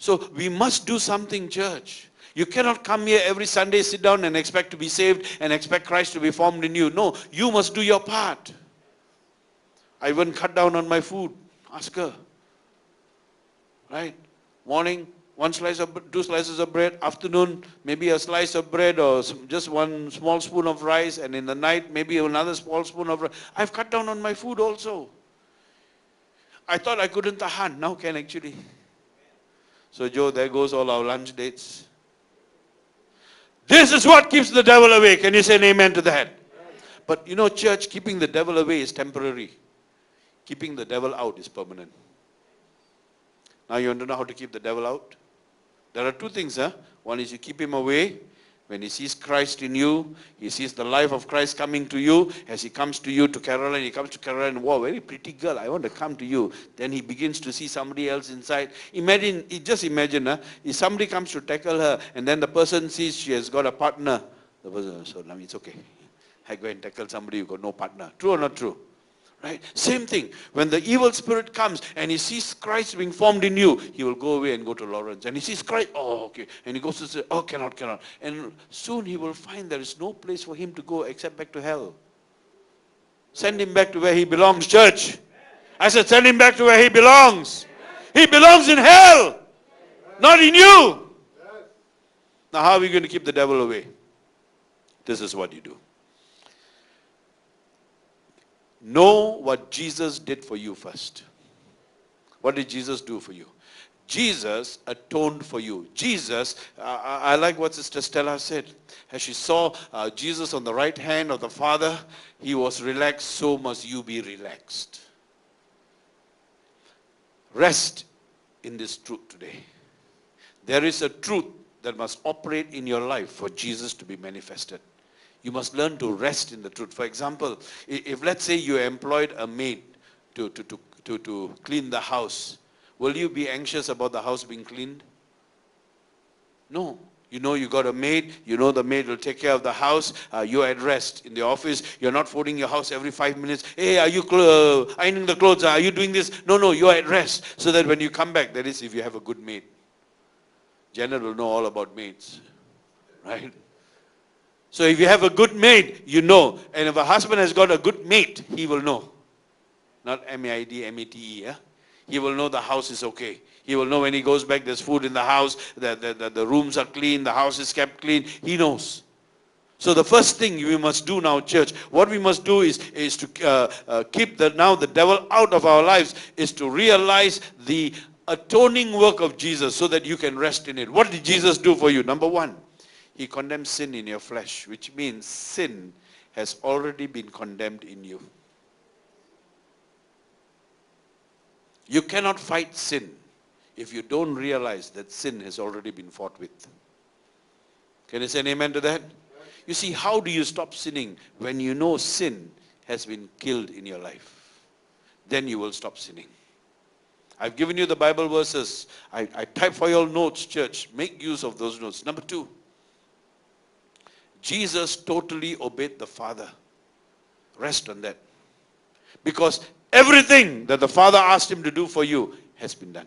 So we must do something, church. You cannot come here every Sunday, sit down and expect to be saved and expect Christ to be formed in you. No, you must do your part. I wouldn't cut down on my food. Ask her. Right? Morning, two slices of bread. Afternoon, maybe a slice of bread or just one small spoon of rice. And in the night, maybe another small spoon of rice. I've cut down on my food also. I thought I couldn't tahan. Now can actually. So Joe, there goes all our lunch dates. This is what keeps the devil away. Can you say an amen to that? But you know, church, keeping the devil away is temporary. Keeping the devil out is permanent. Now you want to know how to keep the devil out? There are two things. One is you keep him away. When he sees Christ in you, he sees the life of Christ coming to you. As he comes to you, to Caroline, he comes to Caroline, wow, very pretty girl, I want to come to you. Then he begins to see somebody else inside. Just imagine, if somebody comes to tackle her, and then the person sees she has got a partner. The person, so now it's okay. I go and tackle somebody who got no partner. True or not true? Right? Same thing. When the evil spirit comes and he sees Christ being formed in you, he will go away and go to Lawrence. And he sees Christ, oh, okay. And he goes to say, oh, cannot. And soon he will find there is no place for him to go except back to hell. Send him back to where he belongs, church. I said, send him back to where he belongs. He belongs in hell, not in you. Now, how are we going to keep the devil away? This is what you do. Know what Jesus did for you first. What did Jesus do for you? Jesus atoned for you. Jesus, I like what Sister Stella said. As she saw Jesus on the right hand of the Father, he was relaxed, so must you be relaxed. Rest in this truth today. There is a truth that must operate in your life for Jesus to be manifested. You must learn to rest in the truth. For example, if let's say you employed a maid to clean the house, will you be anxious about the house being cleaned? No. You know you got a maid, you know the maid will take care of the house, you're at rest in the office, you're not folding your house every 5 minutes. Hey, are you ironing the clothes? Are you doing this? No, you're at rest. So that when you come back, that is if you have a good maid. Janet will know all about maids. Right? So if you have a good maid, you know. And if a husband has got a good mate, he will know. Not M-A-I-D, M-A-T-E. Yeah? He will know the house is okay. He will know when he goes back, there's food in the house, the rooms are clean, the house is kept clean. He knows. So the first thing we must do now, church, what we must do is to keep the devil out of our lives, is to realize the atoning work of Jesus so that you can rest in it. What did Jesus do for you? Number one, he condemned sin in your flesh, which means sin has already been condemned in you. You cannot fight sin if you don't realize that sin has already been fought with. Can you say an amen to that? You see, how do you stop sinning? When you know sin has been killed in your life. Then you will stop sinning. I've given you the Bible verses. I type for your notes, church. Make use of those notes. Number two, Jesus totally obeyed the Father. Rest on that. Because everything that the Father asked him to do for you has been done.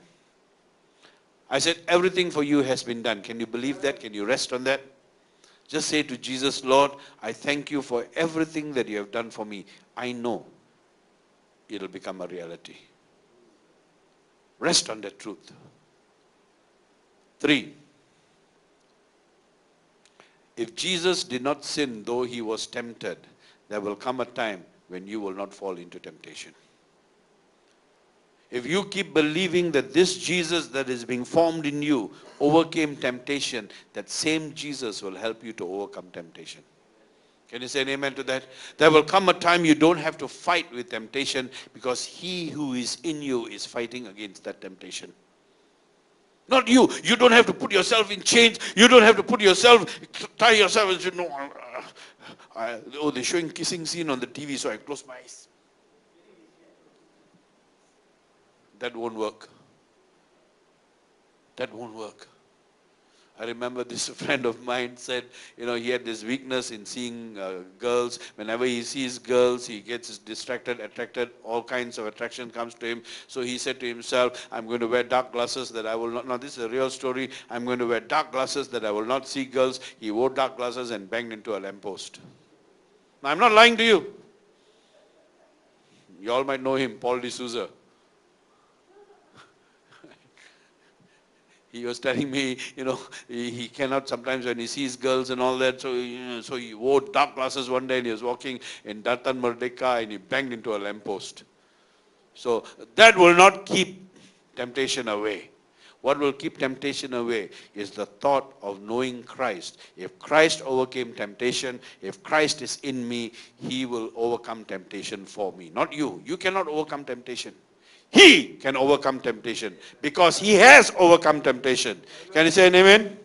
I said everything for you has been done. Can you believe that? Can you rest on that? Just say to Jesus, Lord, I thank you for everything that you have done for me. I know it'll become a reality. Rest on that truth. 3. If Jesus did not sin though he was tempted, there will come a time when you will not fall into temptation. If you keep believing that this Jesus that is being formed in you overcame temptation, that same Jesus will help you to overcome temptation. Can you say an amen to that? There will come a time you don't have to fight with temptation because he who is in you is fighting against that temptation. Not you. You don't have to put yourself in chains. You don't have to tie yourself and say, no, they're showing kissing scene on the TV, so I close my eyes. That won't work. That won't work. I remember this friend of mine said, he had this weakness in seeing girls. Whenever he sees girls, he gets distracted, attracted, all kinds of attraction comes to him. So he said to himself, I'm going to wear dark glasses that I will not, now this is a real story, I'm going to wear dark glasses that I will not see girls. He wore dark glasses and banged into a lamppost. Now I'm not lying to you. You all might know him, Paul D'Souza. He was telling me, he cannot sometimes when he sees girls and all that, so he wore dark glasses one day and he was walking in Datan Merdeka and he banged into a lamppost. So that will not keep temptation away. What will keep temptation away is the thought of knowing Christ. If Christ overcame temptation, if Christ is in me, he will overcome temptation for me. Not you. You cannot overcome temptation. He can overcome temptation because he has overcome temptation. Can you say an amen?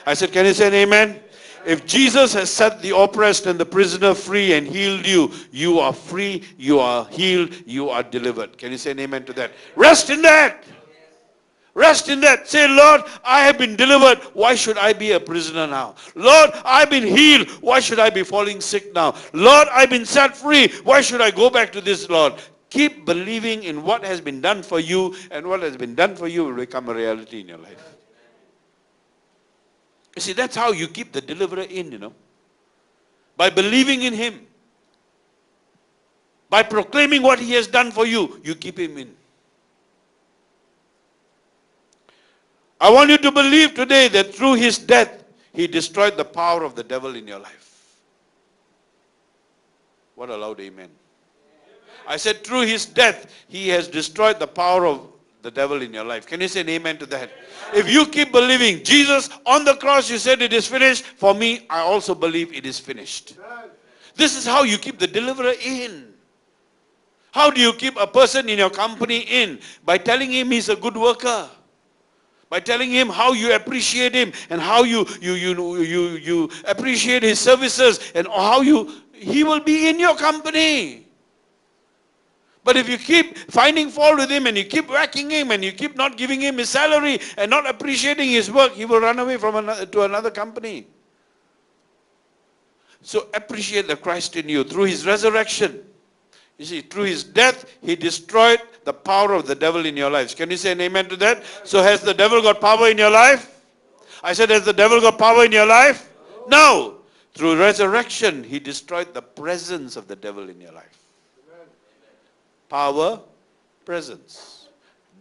I said, can you say an amen? If Jesus has set the oppressed and the prisoner free and healed you, you are free, you are healed, you are delivered. Can you say an amen to that? Rest in that. Rest in that. Say, Lord, I have been delivered. Why should I be a prisoner now? Lord, I've been healed. Why should I be falling sick now? Lord, I've been set free. Why should I go back to this, Lord? Keep believing in what has been done for you, and what has been done for you will become a reality in your life. You see, that's how you keep the deliverer in, By believing in him. By proclaiming what he has done for you, you keep him in. I want you to believe today that through his death, he destroyed the power of the devil in your life. What a loud amen. I said through his death, he has destroyed the power of the devil in your life. Can you say an amen to that? If you keep believing, Jesus on the cross, you said it is finished. For me, I also believe it is finished. This is how you keep the deliverer in. How do you keep a person in your company in? By telling him he's a good worker. By telling him how you appreciate him and how you appreciate his services and how he will be in your company. But if you keep finding fault with him and you keep whacking him and you keep not giving him his salary and not appreciating his work, he will run away to another company. So appreciate the Christ in you through his resurrection. You see, through his death, he destroyed the power of the devil in your lives. Can you say an amen to that? So has the devil got power in your life? I said, has the devil got power in your life? No. Through resurrection, he destroyed the presence of the devil in your life. Power, presence.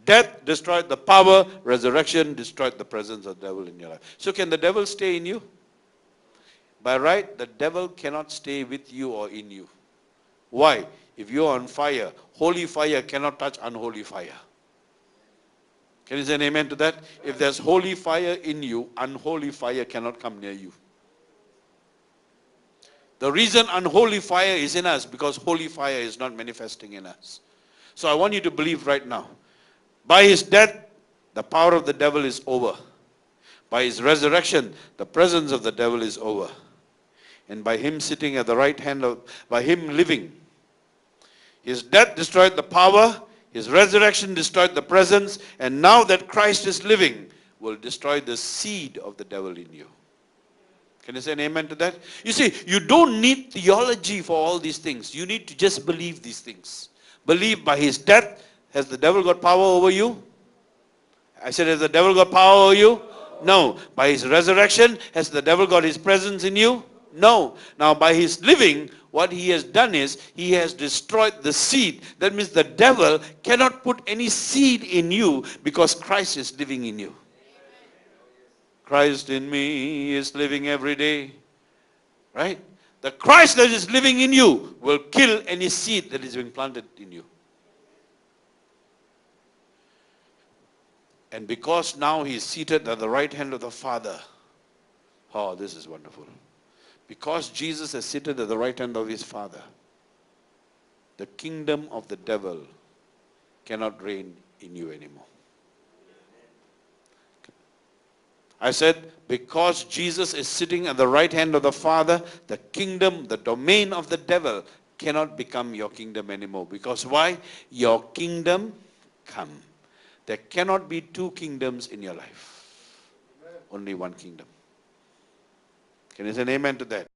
Death destroyed the power, resurrection destroyed the presence of the devil in your life. So can the devil stay in you? By right, the devil cannot stay with you or in you. Why? If you are on fire, holy fire cannot touch unholy fire. Can you say an amen to that? If there's holy fire in you, unholy fire cannot come near you. The reason unholy fire is in us because holy fire is not manifesting in us. So I want you to believe right now. By his death, the power of the devil is over. By his resurrection, the presence of the devil is over. And by him sitting at the right hand by him living, his death destroyed the power, his resurrection destroyed the presence, and now that Christ is living, will destroy the seed of the devil in you. Can you say an amen to that? You see, you don't need theology for all these things. You need to just believe these things. Believe by his death, has the devil got power over you? I said, has the devil got power over you? No. By his resurrection, has the devil got his presence in you? No. Now by his living, what he has done is, he has destroyed the seed. That means the devil cannot put any seed in you because Christ is living in you. Christ in me is living every day. Right? The Christ that is living in you will kill any seed that is being planted in you. And because now he is seated at the right hand of the Father. Oh, this is wonderful. Because Jesus is seated at the right hand of his Father, the kingdom of the devil cannot reign in you anymore. I said, because Jesus is sitting at the right hand of the Father, the kingdom, the domain of the devil cannot become your kingdom anymore. Because why? Your kingdom come. There cannot be two kingdoms in your life. only one kingdom. Can you say an amen to that?